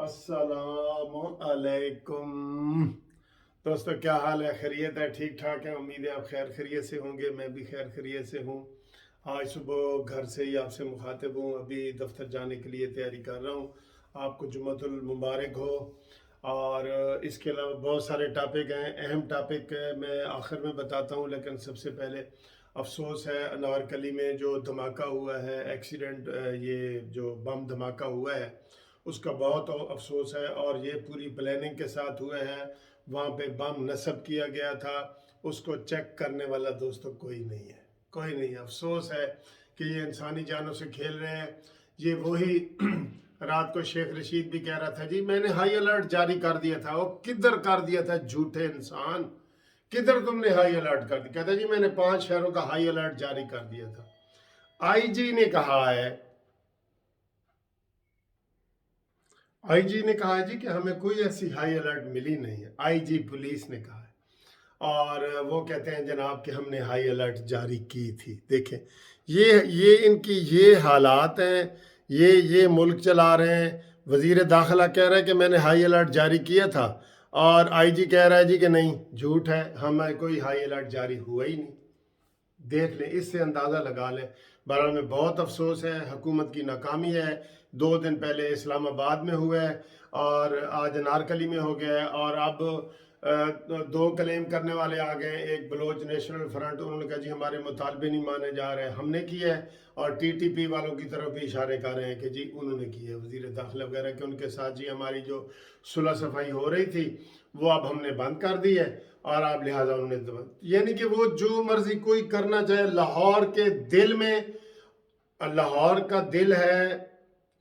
अस्सलाम अलैकुम दोस्तों, क्या हाल है? खैरियत है? ठीक ठाक है। उम्मीद है आप खैर खैरियत से होंगे। मैं भी खैर खैरियत से हूँ। आज सुबह घर से ही आपसे मुखातिब हूँ। अभी दफ्तर जाने के लिए तैयारी कर रहा हूँ। आपको जुम्मतुल मुबारक हो। और इसके अलावा बहुत सारे टॉपिक हैं। अहम टॉपिक मैं आखिर में बताता हूँ, लेकिन सबसे पहले अफसोस है अनारकली में जो धमाका हुआ है, एक्सीडेंट, ये जो बम धमाका हुआ है उसका बहुत अफसोस है। और ये पूरी प्लानिंग के साथ हुए हैं। वहाँ पे बम नस्ब किया गया था। उसको चेक करने वाला दोस्तों कोई नहीं है, कोई नहीं है। अफसोस है कि ये इंसानी जानों से खेल रहे हैं। ये वही रात को शेख रशीद भी कह रहा था, जी मैंने हाई अलर्ट जारी कर दिया था। वो किधर कर दिया था झूठे इंसान, किधर तुमने हाई अलर्ट कर दिया? कहता जी मैंने 5 शहरों का हाई अलर्ट जारी कर दिया था। आईजी ने कहा है, आईजी ने कहा है जी कि हमें कोई ऐसी हाई अलर्ट मिली नहीं है। आईजी पुलिस ने कहा है। और वो कहते हैं जनाब कि हमने हाई अलर्ट जारी की थी। देखें, ये इनकी ये हालात हैं। ये मुल्क चला रहे हैं। वजीर दाखिला कह रहा है कि मैंने हाई अलर्ट जारी किया था, और आईजी कह रहा है जी कि नहीं, झूठ है, हमें कोई हाई अलर्ट जारी हुआ ही नहीं। देख लें, इससे अंदाज़ा लगा लें। बहरहाल में बहुत अफसोस है, हुकूमत की नाकामी है। 2 दिन पहले इस्लामाबाद में हुआ है और आज अनारकली में हो गया है। और अब 2 क्लेम करने वाले आ गए। एक बलोच नेशनल फ्रंट, उन्होंने कहा जी हमारे मुतालबे नहीं माने जा रहे, हमने किया है। और टीटीपी वालों की तरफ भी इशारे कर रहे हैं कि जी उन्होंने किया है, वज़ीर दाखिला वगैरह के उनके साथ। जी हमारी जो सुलह सफाई हो रही थी वो अब हमने बंद कर दी है, और आप लिहाजा उन्होंने, यानी कि वो जो मर्जी कोई करना चाहे। लाहौर के दिल में, लाहौर का दिल है,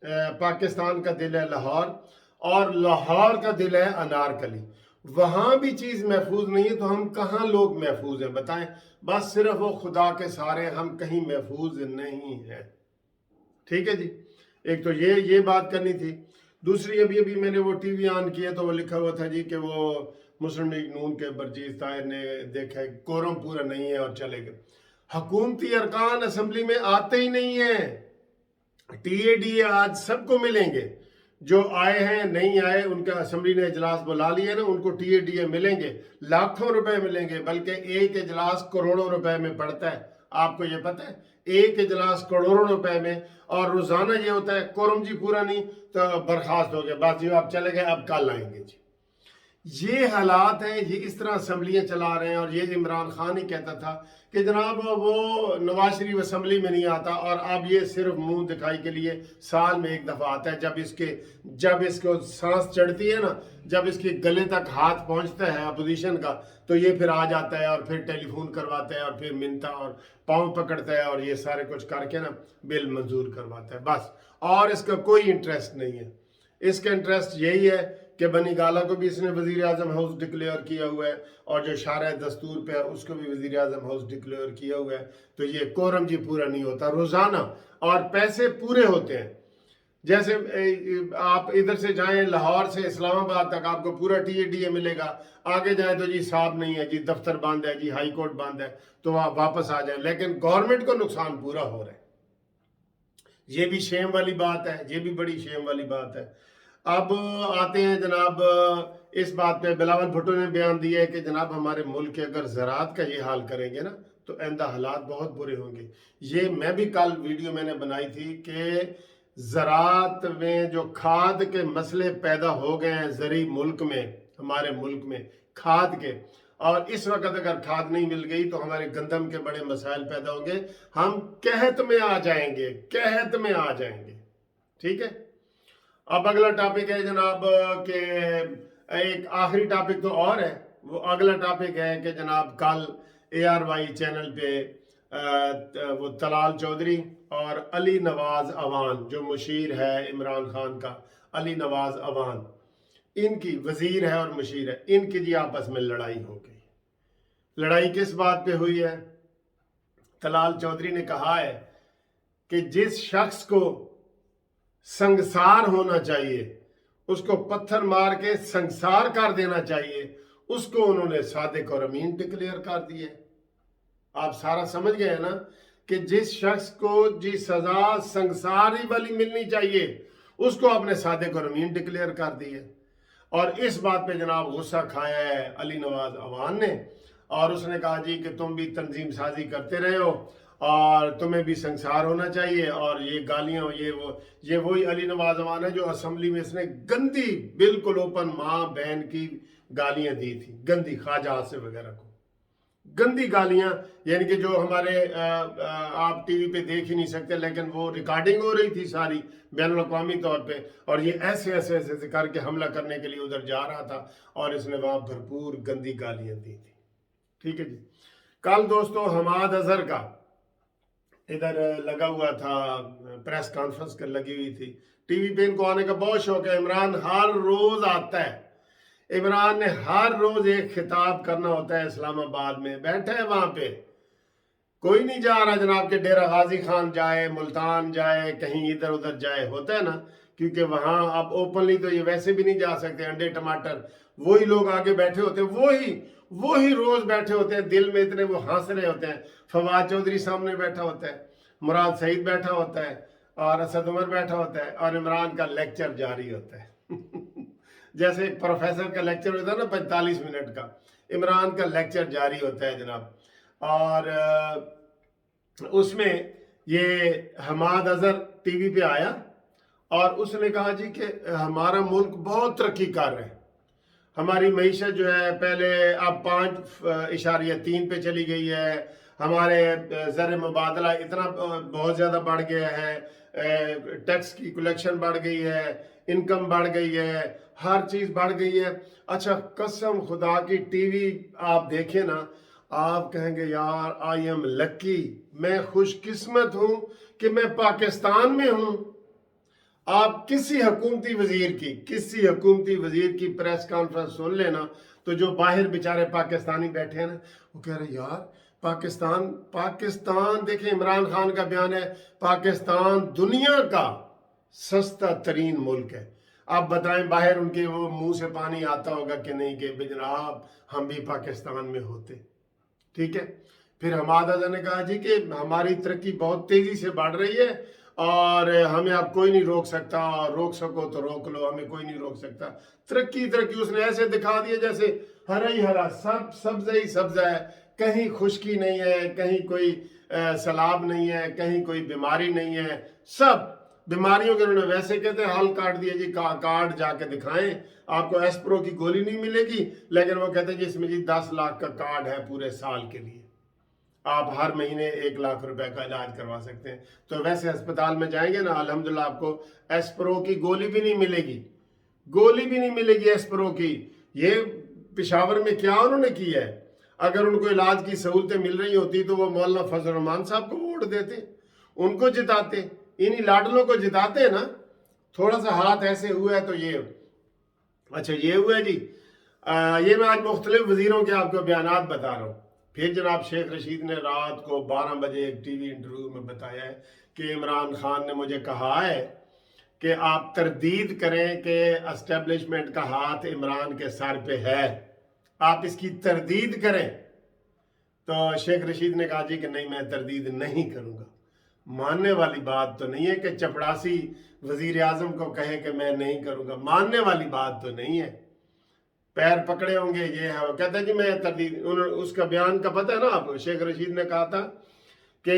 पाकिस्तान का दिल है लाहौर, और लाहौर का दिल है अनारकली। वहां भी चीज महफूज नहीं है तो हम कहाँ लोग महफूज हैं बताएं? बस सिर्फ वो खुदा के सारे, हम कहीं महफूज नहीं हैं। ठीक है जी, एक तो ये बात करनी थी। दूसरी, अभी अभी मैंने वो टीवी ऑन किया तो वो लिखा हुआ था जी कि वो मुस्लिम लीग नून के बरजीज ताहिर ने देखा है कोरम पूरा नहीं है और चले गए। हुकूमती अरकान असम्बली में आते ही नहीं है। टीएडीए आज सबको मिलेंगे, जो आए हैं नहीं आए, उनका असम्बली ने इजलास बुला लिया ना, उनको टीएडीए मिलेंगे, लाखों रुपए मिलेंगे। बल्कि एक इजलास करोड़ों रुपए में पड़ता है, आपको ये पता है? एक इजलास करोड़ों रुपए में। और रोजाना ये होता है, कोरम जी पूरा नहीं तो बर्खास्त हो गया, बस जी आप चले गए, अब कल आएंगे जी। ये हालात हैं, ये इस तरह असम्बलियाँ चला रहे हैं। और ये इमरान खान ही कहता था कि जनाब वो नवाज शरीफ असम्बली में नहीं आता, और अब ये सिर्फ मुंह दिखाई के लिए साल में एक दफ़ा आता है। जब इसको सांस चढ़ती है ना, जब इसके गले तक हाथ पहुंचता है अपोजिशन का, तो ये फिर आ जाता है और फिर टेलीफोन करवाता है और फिर मिलता और पाँव पकड़ता है और ये सारे कुछ करके ना बिल मंजूर करवाता है, बस। और इसका कोई इंटरेस्ट नहीं है। इसका इंटरेस्ट यही है कि बनी गाला को भी इसने वजीर आजम हाउस डिक्लेयर किया हुआ है, और जो शारा दस्तूर पे है उसको भी वजीर आजम हाउस डिक्लेयर किया हुआ है। तो ये कोरम जी पूरा नहीं होता रोजाना, और पैसे पूरे होते हैं। जैसे आप इधर से जाएं लाहौर से इस्लामाबाद तक आपको पूरा टीएडीए मिलेगा। आगे जाए तो जी साहब नहीं है जी, दफ्तर बंद है जी, हाई कोर्ट बंद है, तो आप वापस आ जाए। लेकिन गवर्नमेंट को नुकसान पूरा हो रहा है। ये भी शेम वाली बात है, ये भी बड़ी शेम वाली बात है। अब आते हैं जनाब इस बात पे, बिलावल भुट्टो ने बयान दिया है कि जनाब हमारे मुल्क के अगर ज़राअत का ये हाल करेंगे ना तो आइंदा हालात बहुत बुरे होंगे। ये मैं भी कल वीडियो मैंने बनाई थी कि ज़राअत में जो खाद के मसले पैदा हो गए हैं ज़री मुल्क में, हमारे मुल्क में खाद के, और इस वक्त अगर खाद नहीं मिल गई तो हमारे गंदम के बड़े मसाइल पैदा होंगे। हम कहत में आ जाएंगे, कहत में आ जाएंगे। ठीक है, अब अगला टॉपिक है जनाब के, एक आखिरी टॉपिक तो और है। वो अगला टॉपिक है कि जनाब कल ARY चैनल पे वो तलाल चौधरी और अली नवाज अवान, जो मुशीर है इमरान खान का, अली नवाज अवान, इनकी वजीर है और मुशीर है, इनकी जी आपस में लड़ाई हो गई। लड़ाई किस बात पे हुई है? तलाल चौधरी ने कहा है कि जिस शख्स को संगसार होना चाहिए उसको पत्थर मार के संगसार कर देना चाहिए, उसको उन्होंने सादिक और अमीन डिक्लेयर कर दिए। आप सारा समझ गए ना कि जिस शख्स को जी सजा संगसारी वाली मिलनी चाहिए उसको आपने सादिक और अमीन डिक्लेयर कर दी है। और इस बात पे जनाब गुस्सा खाया है अली नवाज अवान ने, और उसने कहा जी कि तुम भी तंजीम साजी करते रहे हो और तुम्हें भी संसार होना चाहिए। और ये गालियां, ये वही अली नवाज अवान है जो असेंबली में इसने गंदी, बिल्कुल ओपन माँ बहन की गालियां दी थी, गंदी, ख्वाजा आसिफ वगैरह को गंदी गालियां, यानी कि जो हमारे आप टीवी पे देख ही नहीं सकते, लेकिन वो रिकॉर्डिंग हो रही थी सारी बैनुल-अक़वामी तौर पे, और ये ऐसे ऐसे ऐसे करके हमला करने के लिए उधर जा रहा था और इसने वहां भरपूर गंदी गालियां दी थी। ठीक है जी। कल दोस्तों हमाद अजहर का इधर लगा हुआ था, प्रेस कॉन्फ्रेंस कर लगी हुई थी, टीवी पे इनको आने का बहुत शौक है। इमरान हर रोज आता है, इमरान ने हर रोज एक खिताब करना होता है इस्लामाबाद में, बैठे है वहां पे, कोई नहीं जा रहा जनाब के डेरा गाजी खान जाए, मुल्तान जाए, कहीं इधर उधर जाए, होता है ना, क्योंकि वहां आप ओपनली तो ये वैसे भी नहीं जा सकते, अंडे टमाटर, वही लोग आगे बैठे होते हैं, वही रोज बैठे होते हैं, दिल में इतने वो हंस रहे होते हैं। फवाद चौधरी सामने बैठा होता है, मुराद सईद बैठा होता है, और असद उमर बैठा होता है, और इमरान का लेक्चर जारी होता है जैसे एक प्रोफेसर का लेक्चर होता है ना 45 मिनट का, इमरान का लेक्चर जारी होता है जनाब। और उसमें ये हमाद अजहर टीवी पे आया और उसने कहा जी कि हमारा मुल्क बहुत तरक्की कर रहा है, हमारी मईशत जो है पहले अब 5.3 पे चली गई है, हमारे ज़र मुबादला इतना बहुत ज़्यादा बढ़ गया है, टैक्स की कलेक्शन बढ़ गई है, इनकम बढ़ गई है, हर चीज़ बढ़ गई है। अच्छा कसम खुदा की टीवी आप देखें ना, आप कहेंगे यार आई एम लकी, मैं खुशकिस्मत हूँ कि मैं पाकिस्तान में हूँ। आप किसी हुकूमती वजीर की प्रेस कॉन्फ्रेंस सुन लेना, तो जो बाहर बेचारे पाकिस्तानी बैठे हैं ना, वो कह रहे यार पाकिस्तान देखें, इमरान खान का बयान है, पाकिस्तान दुनिया का सस्ता तरीन मुल्क है। आप बताएं बाहर उनके वो मुंह से पानी आता होगा कि नहीं कि जनाब हम भी पाकिस्तान में होते। ठीक है। फिर हमाद अजहर ने कहा जी कि हमारी तरक्की बहुत तेजी से बढ़ रही है और हमें अब कोई नहीं रोक सकता, और रोक सको तो रोक लो, हमें कोई नहीं रोक सकता। तरक्की उसने ऐसे दिखा दिया जैसे हरा ही हरा, सब सब्जा ही सब्जा है, कहीं खुश्की नहीं है, कहीं कोई सैलाब नहीं है, कहीं कोई बीमारी नहीं है, सब बीमारियों के उन्होंने वैसे कहते हैं हल काट दिया जी, कार्ड जाके दिखाएं, आपको एस्प्रो की गोली नहीं मिलेगी, लेकिन वो कहते हैं जी इसमें जी 10 लाख का कार्ड है पूरे साल के लिए, आप हर महीने 1 लाख रुपए का इलाज करवा सकते हैं। तो वैसे अस्पताल में जाएंगे ना, अल्हम्दुलिल्लाह आपको एस्प्रो की गोली भी नहीं मिलेगी एस्प्रो की। ये पेशावर में क्या उन्होंने किया है, अगर उनको इलाज की सहूलतें मिल रही होती तो वो मौलाना फजल रहमान साहब को वोट देते, उनको जिताते, इन्हीं लाडलों को जिताते ना। थोड़ा सा हाथ ऐसे हुआ है तो ये अच्छा ये हुआ है जी। ये मैं आज मुख्तलिफ वजीरों के आपको बयानात बता रहा हूँ। फिर जनाब शेख रशीद ने रात को 12 बजे एक टीवी इंटरव्यू में बताया है कि इमरान खान ने मुझे कहा है कि आप तरदीद करें कि एस्टेब्लिशमेंट का हाथ इमरान के सर पे है, आप इसकी तरदीद करें। तो शेख रशीद ने कहा जी कि नहीं, मैं तरदीद नहीं करूँगा। मानने वाली बात तो नहीं है कि चपड़ासी वजीर आजम को कहे कि मैं नहीं करूँगा, मानने वाली बात तो नहीं है। पैर पकड़े होंगे ये है, वो कहता है कि मैं तरदीद, उसका बयान का पता है ना आपको, शेख रशीद ने कहा था कि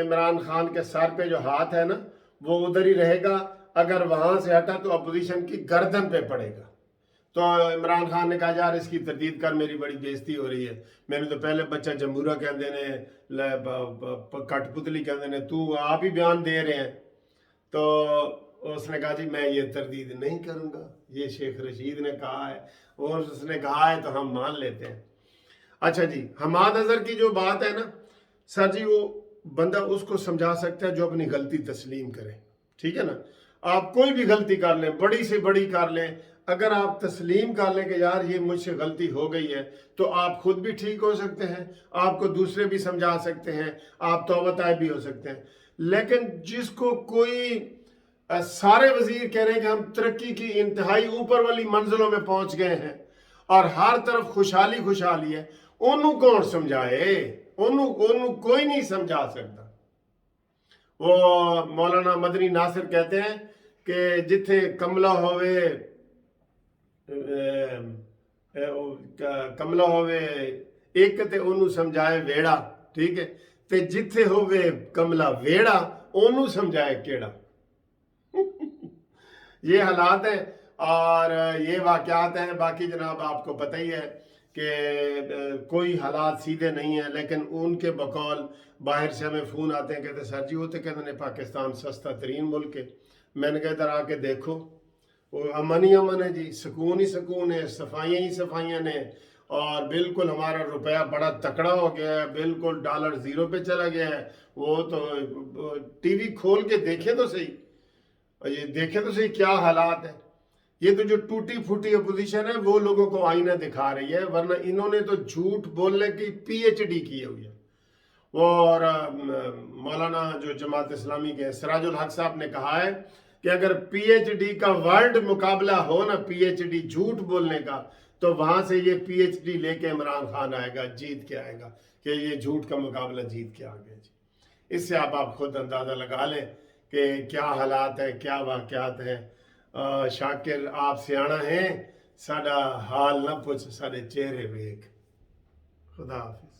इमरान खान के सर पे जो हाथ है ना वो उधर ही रहेगा, अगर वहां से हटा तो अपोजिशन की गर्दन पे पड़ेगा। तो इमरान खान ने कहा यार इसकी तरदीद कर, मेरी बड़ी बेइज्जती हो रही है, मैंने तो पहले बच्चा जमूरा कहते ने, कठपुतली कहते ने, तू आप ही बयान दे रहे हैं। तो उसने कहा जी मैं ये तरदीद नहीं करूँगा, ये शेख रशीद ने कहा है और उसने कहा है तो हम मान लेते हैं। अच्छा जी, हमाद अजहर की जो बात है ना सर जी, वो बंदा उसको समझा सकता है जो अपनी गलती तस्लीम करे। ठीक है ना, आप कोई भी गलती कर लें, बड़ी से बड़ी कर लें, अगर आप तस्लीम कर लें कि यार ये मुझसे गलती हो गई है, तो आप खुद भी ठीक हो सकते हैं, आपको दूसरे भी समझा सकते हैं, आप तौबा ताइब भी हो सकते हैं। लेकिन जिसको कोई सारे वजीर कह रहे हैं कि हम तरक्की की इंतहाई ऊपर वाली मंजिलों में पहुंच गए हैं और हर तरफ खुशहाली है, उन्हों कौन समझाए, उन्हों कोई नहीं समझा सकता। वो मौलाना मदनी नासिर कहते हैं کہ جتھے کملا ہوئے کملا ہوئے ایک تے انہوں سمجھائے ویڑا، ٹھیک ہے، تے جتھے ہوئے کملا ویڑا انہوں سمجھائے کیڑا۔ یہ حالات ہیں اور یہ واقعات ہیں۔ باقی جناب آپ کو پتہ ہی ہے کہ کوئی حالات سیدھے نہیں ہیں، لیکن ان کے بقول باہر سے ہمیں فون آتے ہیں، کہتے ہیں سر جی وہ تو کہتے ہیں پاکستان سستا ترین ملک ہے۔ میں نے کہا ادھر آ کے دیکھو، وہ امن ہی امن ہے جی، سکون ہی سکون ہے، صفائیاں ہی صفائیاں نے، اور بالکل ہمارا روپیہ بڑا تکڑا ہو گیا ہے، بالکل ڈالر زیرو پہ چلا گیا ہے۔ وہ تو ٹی وی کھول کے دیکھیں تو صحیح، اور یہ دیکھیں تو صحیح کیا حالات ہیں۔ یہ تو جو ٹوٹی پھوٹی اپوزیشن ہے وہ لوگوں کو آئینہ دکھا رہی ہے، ورنہ انہوں نے تو جھوٹ بولنے کی پی ایچ ڈی کی ہوئی ہے۔ اور مولانا جو جماعت اسلامی کے سراج الحق صاحب نے کہا ہے کہ اگر پی ایچ ڈی کا ورلڈ مقابلہ ہو نا، پی ایچ ڈی جھوٹ بولنے کا، تو وہاں سے یہ پی ایچ ڈی لے کے عمران خان آئے گا، جیت کے آئے گا، کہ یہ جھوٹ کا مقابلہ جیت کے آ گیا جی۔ اس سے آپ خود اندازہ لگا لیں کہ کیا حالات ہیں، کیا واقعات ہیں۔ شاکر آپ سیانا ہیں، ساڈا حال نہ پوچھ، ساڈے چہرے ویکھ۔ خدا حافظ۔